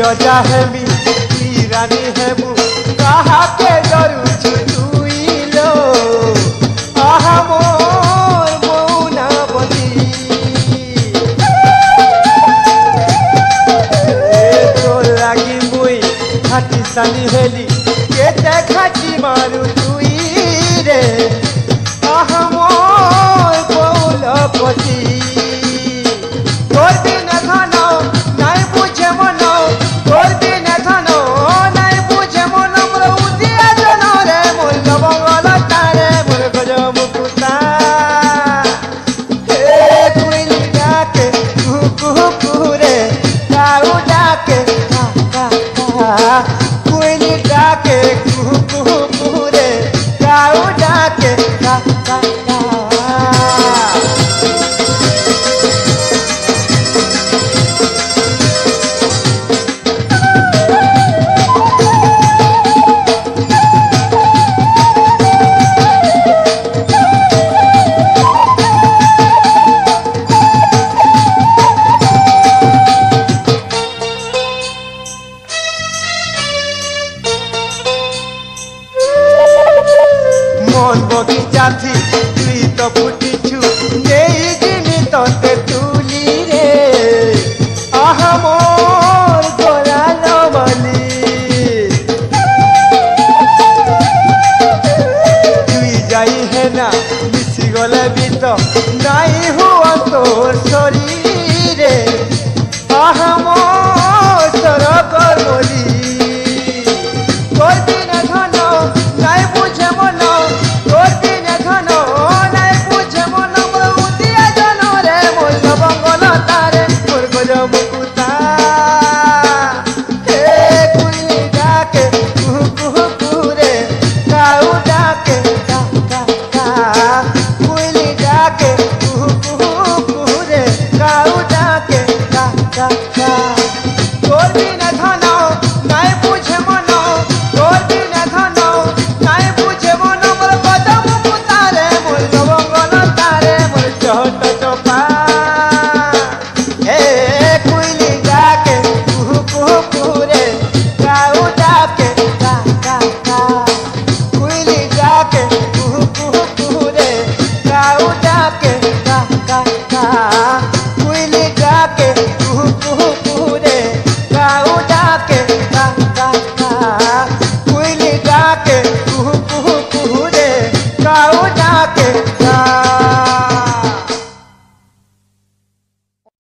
रजा हेमी की रानी हेमु कहा के डरू छुटुइलो आहा मोर मौनावती तो लागी मुई खाटी सानी हेली केते खाटी मारू तुई रे आहा मोर बौलपति तोर बिन धन नाई बुझे मन तोर बिन धन नाई बुझे मन मोर उदिया जन रे मोर लवंगल तारे मोर गज मुकुता हे कुइली डाके कुकु रे काऊ डाके का का कुइली डाके कुकु रे काऊ डाके का का मन बगीचा थी तुई तो फुटिछु नेई जिमी तते तुली रे आहा मोर गोराल मली तुई जाई है ना मिसी गले भी तो नाई हुआ तोर शरीर रे आहा मोर तोर करमली तोर बिन धन नाई बुझे मन मुकुता हे कुइली डाके कुकु रे काऊ डाके का का का कुइली डाके कुकु रे काऊ डाके का का का